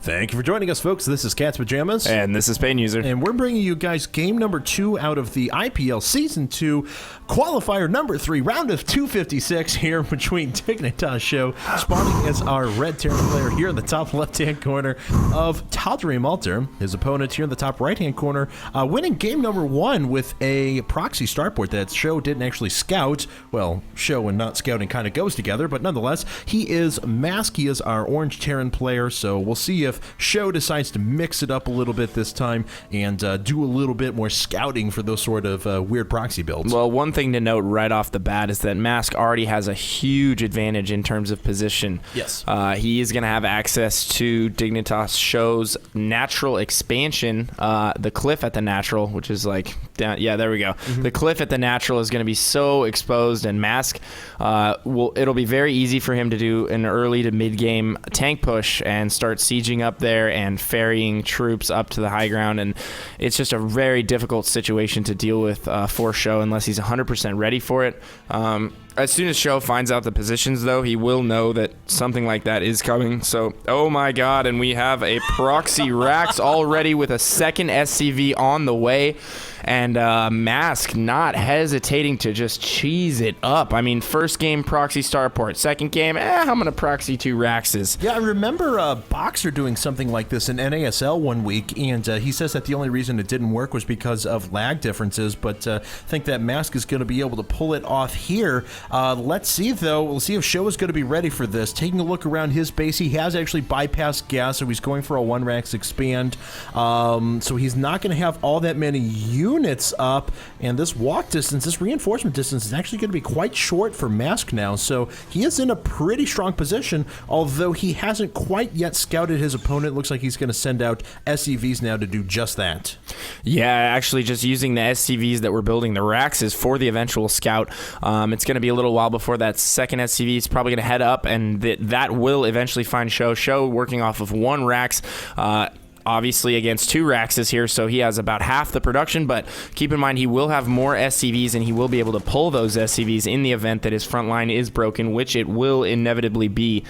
Thank you for joining us, folks. This is Cat's Pajamas. And this is Pain User. And we're bringing you guys game number 2 out of the IPL Season 2 Qualifier number 3, round of 256 here between dignitasSjoW, spawning as our red Terran player here in the top left-hand corner of Tal'Darim Alter. His opponent here in the top right-hand corner, winning game number 1 with a Proxy starport that SjoW didn't actually scout. Well, SjoW and not scouting kind of goes together, but nonetheless, he is Masq. He is our orange Terran player, so we'll see if SjoW decides to mix it up a little bit this time and do a little bit more scouting for those sort of weird proxy builds. Well, one thing to note right off the bat is that Masq already has a huge advantage in terms of position. Yes. He is going to have access to dignitasSjoW's natural expansion, the cliff at the natural, which is like, down, yeah, there we go. Mm-hmm. The cliff at the natural is going to be so exposed, and Masq, it'll be very easy for him to do an early to mid-game tank push and start sieging up there and ferrying troops up to the high ground, and it's just a very difficult situation to deal with for SjoW unless he's 100% ready for it. As soon as SjoW finds out the positions, though, he will know that something like that is coming. So, oh my god, and we have a Proxy Rax already with a second SCV on the way, and Masq not hesitating to just cheese it up. I mean, first game, Proxy starport. Second game, I'm going to Proxy 2 Raxes. Yeah, I remember Boxer doing something like this in NASL one week, and he says that the only reason it didn't work was because of lag differences, but I think that Masq is going to be able to pull it off here. Let's see, though. We'll see if SjoW is going to be ready for this. Taking a look around his base, he has actually bypassed gas, so he's going for a 1 Rax expand. So he's not going to have all that many units up, and this walk distance, this reinforcement distance is actually going to be quite short for Masq now, so he is in a pretty strong position, although he hasn't quite yet scouted his opponent. Looks like he's going to send out SCVs now to do just that. Yeah, actually just using the SCVs that we're building the Raxes for the eventual scout. It's going to be a little while before that second SCV is probably going to head up, and that will eventually find SjoW. SjoW working off of 1 Rax, obviously against 2 Raxes here, so he has about half the production, but keep in mind he will have more SCVs, and he will be able to pull those SCVs in the event that his front line is broken, which it will inevitably be.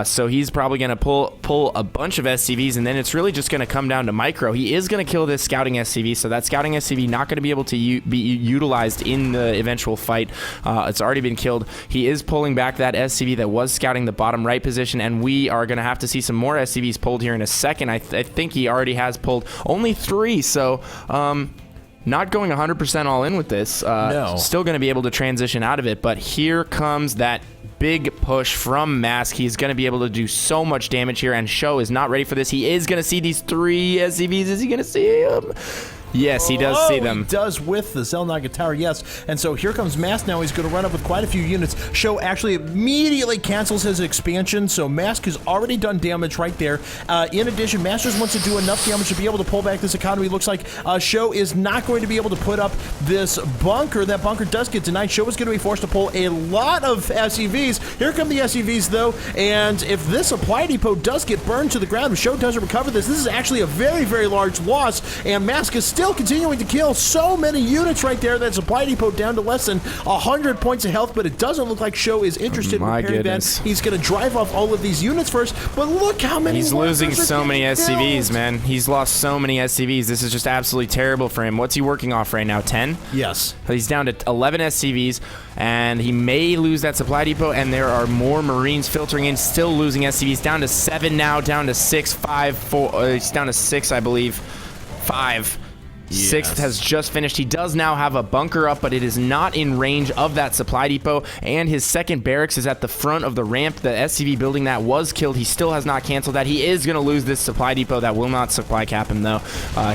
So he's probably going to pull a bunch of SCVs, and then it's really just going to come down to micro. He is going to kill this scouting SCV, so that scouting SCV not going to be able to be utilized in the eventual fight. It's already been killed. He is pulling back that SCV that was scouting the bottom right position, and we are going to have to see some more SCVs pulled here in a second. I think he already has pulled only 3, so not going 100% all in with this. No. Still going to be able to transition out of it, but here comes that big push from Masq. He's going to be able to do so much damage here, and SjoW is not ready for this. He is going to see these 3 SCVs. Is he going to see them? Yes, he does see them. He does with the Xel'Naga Tower, yes. And so here comes Masq now. He's going to run up with quite a few units. SjoW actually immediately cancels his expansion, so Masq has already done damage right there. In addition, Masters wants to do enough damage to be able to pull back this economy. Looks like SjoW is not going to be able to put up this bunker. That bunker does get denied. SjoW is going to be forced to pull a lot of SCVs. Here come the SCVs, though, and if this supply depot does get burned to the ground, if SjoW doesn't recover this is actually a very, very large loss, and Masq is still continuing to kill so many units right there. That supply depot down to less than 100 points of health, but it doesn't look like SjoW is interested in repairing that. He's going to drive off all of these units first, but look how many he's losing so many SCVs, man. He's lost so many SCVs. This is just absolutely terrible for him. What's he working off right now? 10? Yes. He's down to 11 SCVs, and he may lose that supply depot, and there are more Marines filtering in, still losing SCVs. Down to 7 now, down to 6, 5, 4. It's down to 6, I believe. 5. Yes. 6th has just finished. He does now have a bunker up, but it is not in range of that supply depot, and his second barracks is at the front of the ramp. The SCV building that was killed, he still has not canceled that. He is going to lose this supply depot. That will not supply cap him, though.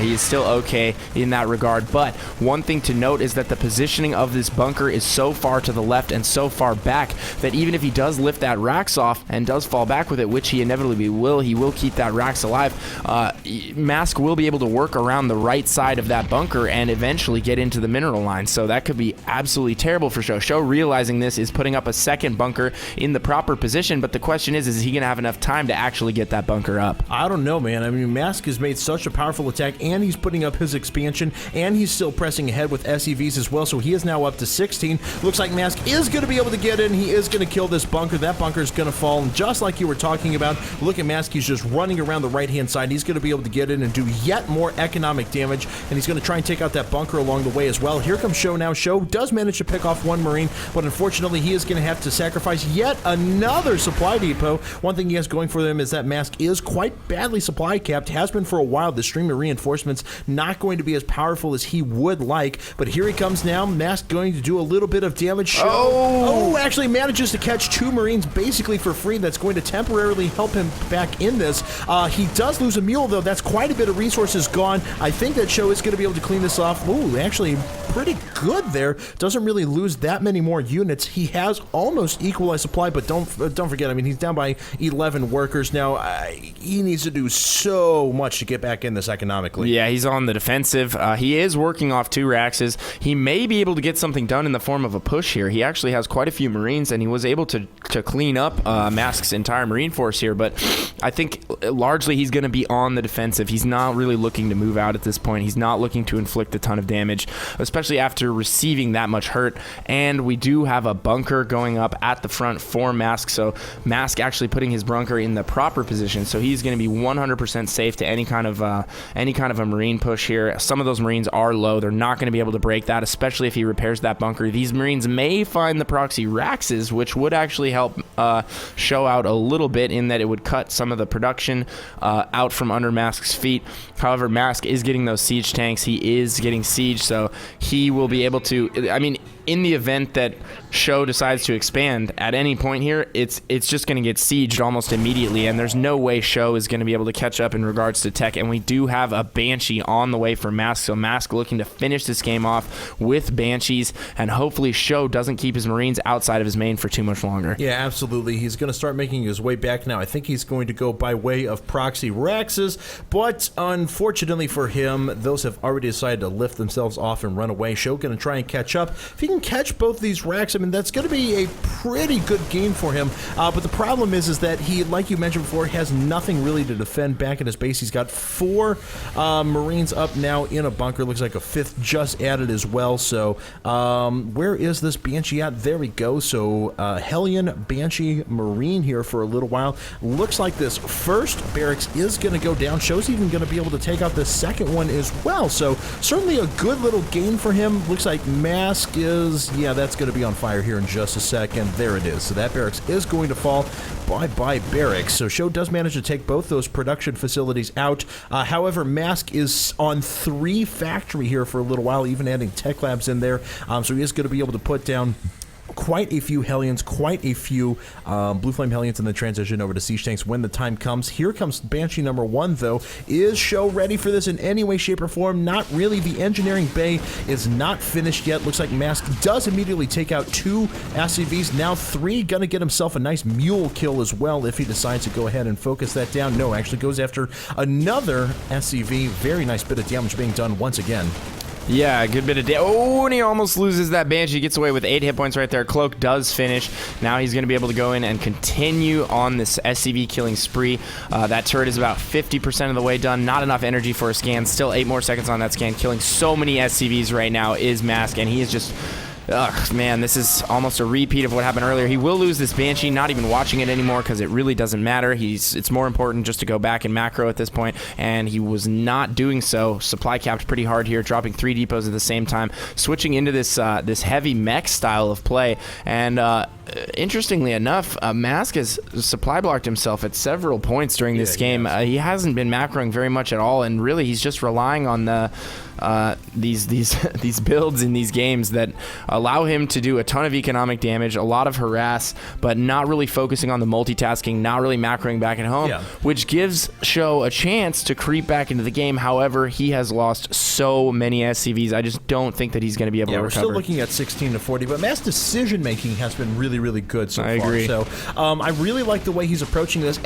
He is still okay in that regard, but one thing to note is that the positioning of this bunker is so far to the left and so far back that even if he does lift that Rax off and does fall back with it, which he inevitably will, he will keep that Rax alive. Masq will be able to work around the right side of of that bunker and eventually get into the mineral line. So that could be absolutely terrible for SjoW. SjoW, realizing this, is putting up a second bunker in the proper position, but the question is he going to have enough time to actually get that bunker up? I don't know, man. I mean, Masq has made such a powerful attack, and he's putting up his expansion, and he's still pressing ahead with SCVs as well, so he is now up to 16. Looks like Masq is going to be able to get in. He is going to kill this bunker. That bunker is going to fall, and just like you were talking about, look at Masq. He's just running around the right-hand side. He's going to be able to get in and do yet more economic damage, and he's going to try and take out that bunker along the way as well. Here comes SjoW now. SjoW does manage to pick off one Marine, but unfortunately, he is going to have to sacrifice yet another supply depot. One thing he has going for them is that Masq is quite badly supply capped, has been for a while. The stream of reinforcements not going to be as powerful as he would like, but here he comes now. Masq going to do a little bit of damage. Oh, actually manages to catch two Marines basically for free. That's going to temporarily help him back in this. He does lose a mule, though. That's quite a bit of resources gone. I think that SjoW is going to be able to clean this off. Ooh, actually pretty good there. Doesn't really lose that many more units. He has almost equalized supply, but don't forget, I mean, he's down by 11 workers now. He needs to do so much to get back in this economically. Yeah, he's on the defensive. He is working off 2 Raxes. He may be able to get something done in the form of a push here. He actually has quite a few Marines, and he was able to clean up Masq's entire Marine force here, but I think largely he's going to be on the defensive. He's not really looking to move out at this point. He's not looking to inflict a ton of damage, especially after receiving that much hurt, and we do have a bunker going up at the front for Masq, so Masq actually putting his bunker in the proper position, so he's going to be 100% safe to any kind of a Marine push here. Some of those Marines are low. They're not going to be able to break that, especially if he repairs that bunker. These Marines may find the proxy Raxes, which would actually help SjoW out a little bit in that it would cut some of the production out from under Masq's feet. However, Masq is getting those siege tanks. He is getting siege, so he will be able to, I mean, in the event that SjoW decides to expand at any point here, it's just going to get sieged almost immediately, and there's no way SjoW is going to be able to catch up in regards to tech, and we do have a Banshee on the way for Masq, so Masq looking to finish this game off with Banshees, and hopefully SjoW doesn't keep his Marines outside of his main for too much longer. Yeah, absolutely. He's going to start making his way back now. I think he's going to go by way of proxy Raxes, but unfortunately for him, those have already decided to lift themselves off and run away. SjoW going to try and catch up. If he can catch both these racks, I mean, that's going to be a pretty good game for him. But the problem is that he, like you mentioned before, has nothing really to defend back at his base. He's got 4 Marines up now in a bunker. Looks like a 5th just added as well. So where is this Banshee at? There we go. So Hellion, Banshee, Marine here for a little while. Looks like this first barracks is going to go down. SjoW's even going to be able to take out the second one as well. So certainly a good little game for him. Looks like Masq is, yeah, that's going to be on fire here in just a second. There it is. So that barracks is going to fall. Bye-bye barracks. So SjoW does manage to take both those production facilities out. However, Masq is on 3 factory here for a little while, even adding tech labs in there. So he is going to be able to put down quite a few Hellions, quite a few Blue Flame Hellions, and then transition over to Siege Tanks when the time comes. Here comes Banshee number 1, though. Is SjoW ready for this in any way, shape, or form? Not really. The engineering bay is not finished yet. Looks like Masq does immediately take out 2 SCVs. Now 3. Gonna get himself a nice mule kill as well if he decides to go ahead and focus that down. No, actually goes after another SCV. Very nice bit of damage being done once again. Yeah, a good bit of oh, and he almost loses that Banshee. Gets away with 8 hit points right there. Cloak does finish. Now he's going to be able to go in and continue on this SCV killing spree. That turret is about 50% of the way done. Not enough energy for a scan. Still 8 more seconds on that scan. Killing so many SCVs right now is Masq, and he is just... Ugh, man, this is almost a repeat of what happened earlier. He will lose this Banshee, not even watching it anymore because it really doesn't matter. It's more important just to go back and macro at this point, and he was not doing so. Supply capped pretty hard here, dropping 3 depots at the same time, switching into this this heavy mech style of play, and interestingly enough, Masq has supply blocked himself at several points during this game. He hasn't been macroing very much at all, and really he's just relying on the these builds in these games that allow him to do a ton of economic damage, a lot of harass, but not really focusing on the multitasking, not really macroing back at home, which gives SjoW a chance to creep back into the game. However, he has lost so many SCVs. I just don't think that he's going to be able to recover. We're still looking at 16 to 40, but Masq's decision making has been really really, really good so far. I agree. So I really like the way he's approaching this.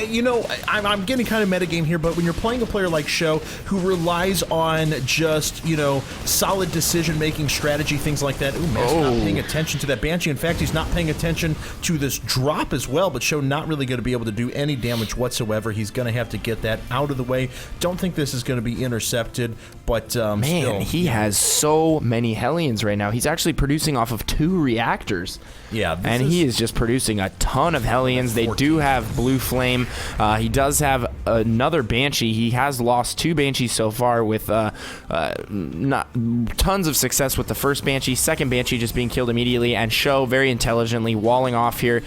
You know, I'm getting kind of metagame here, but when you're playing a player like Show who relies on just, you know, solid decision-making strategy, things like that. Ooh, Masq not paying attention to that Banshee. In fact, he's not paying attention to this drop as well, but Show not really going to be able to do any damage whatsoever. He's going to have to get that out of the way. Don't think this is going to be intercepted, but Man, still, he has so many Hellions right now. He's actually producing off of 2 reactors. Yeah, and he is just producing a ton of Hellions. They do have Blue Flame. He does have another Banshee. He has lost 2 Banshees so far with not tons of success with the first Banshee. Second Banshee just being killed immediately. And Show very intelligently walling off here.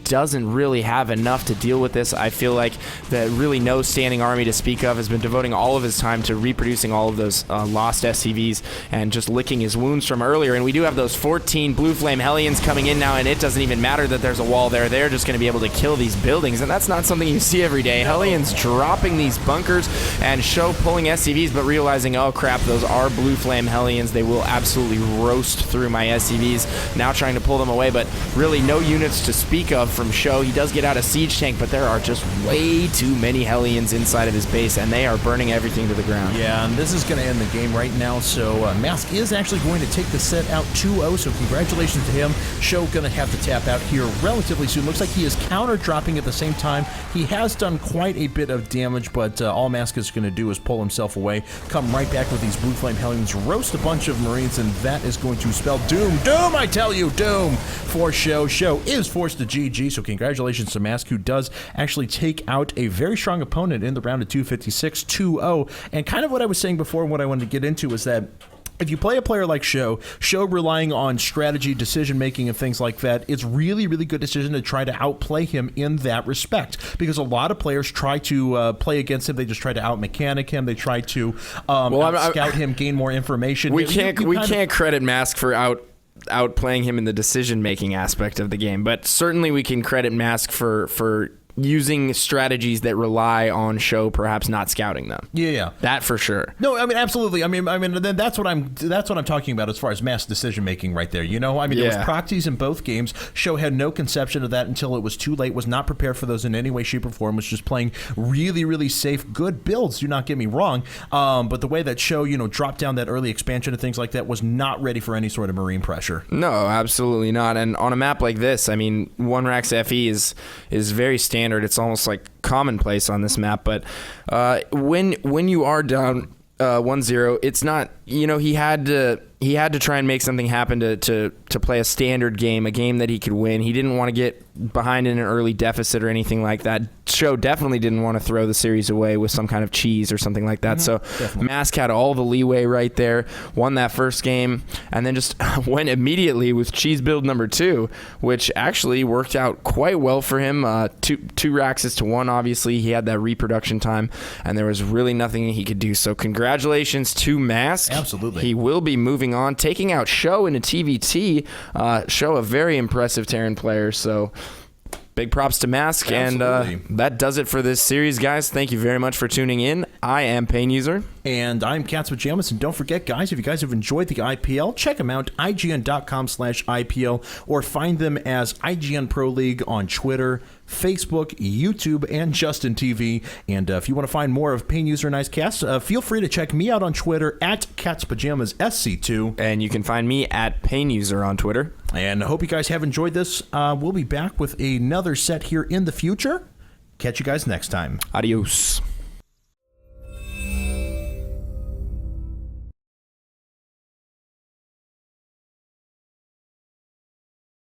Doesn't really have enough to deal with this. I feel like that really no standing army to speak of has been devoting all of his time to reproducing all of those lost SCVs and just licking his wounds from earlier. And we do have those 14 Blue Flame Hellions coming in now, and it doesn't even matter that there's a wall there. They're just going to be able to kill these buildings, and that's not something you see every day. Hellions dropping these bunkers, and Show pulling SCVs, but realizing, oh crap, those are Blue Flame Hellions. They will absolutely roast through my SCVs. Now trying to pull them away, but really no units to speak of from Show. He does get out a siege tank, but there are just way too many Hellions inside of his base, and they are burning everything to the ground. Yeah, and this is going to end the game right now, so Masq is actually going to take the set out 2-0, so congratulations to him. Show going to have to tap out here relatively soon. Looks like he is counter-dropping at the same time. He has done quite a bit of damage, but all Masq is going to do is pull himself away, come right back with these Blue Flame Hellions, roast a bunch of Marines, and that is going to spell doom. Doom, I tell you, doom for Show. Show is forced to GG, so congratulations to Masq, who does actually take out a very strong opponent in the round of 256, 2-0. And kind of what I was saying before and what I wanted to get into is that if you play a player like Show relying on strategy, decision-making, and things like that, it's really, really good decision to try to outplay him in that respect. Because a lot of players try to play against him. They just try to out-mechanic him. They try to scout him, gain more information. We can't credit Masq for outplaying him in the decision-making aspect of the game, but certainly we can credit Masq for using strategies that rely on Show perhaps not scouting them. Yeah. That for sure. No, I mean absolutely. I mean then that's what I'm talking about as far as Masq decision making right there. You know, I mean It was proxies in both games. Show had no conception of that until it was too late. Was not prepared for those in any way, shape, or form. Was just playing really, really safe, good builds. Do not get me wrong. But the way that Show, you know, dropped down that early expansion and things like that was not ready for any sort of Marine pressure. No, absolutely not. And on a map like this, I mean, 1-Rax FE is very standard. It's almost like commonplace on this map, but when you are down 1-0, it's not, you know, he had to try and make something happen to play a standard game, a game that he could win. He didn't want to get behind in an early deficit or anything like that. Show definitely didn't want to throw the series away with some kind of cheese or something like that. So definitely. Masq had all the leeway right there, won that first game, and then just went immediately with cheese build number 2, which actually worked out quite well for him. 2 Raxes to 1, obviously. He had that reproduction time, and there was really nothing he could do. So congratulations to Masq. Absolutely. He will be moving on, taking out Show in a TVT. Show a very impressive Terran player, so big props to Masq. Absolutely. And that does it for this series, guys. Thank you very much for tuning in. I am Pain User. And I'm CatsPajamas. And don't forget, guys, if you guys have enjoyed the IPL, check them out, IGN.com/IPL, or find them as IGN Pro League on Twitter, Facebook, YouTube, and Justin TV. And if you want to find more of Pain User and IceCast, feel free to check me out on Twitter at CatsPajamasSC2. And you can find me at Pain User on Twitter. And I hope you guys have enjoyed this. We'll be back with another set here in the future. Catch you guys next time. Adios.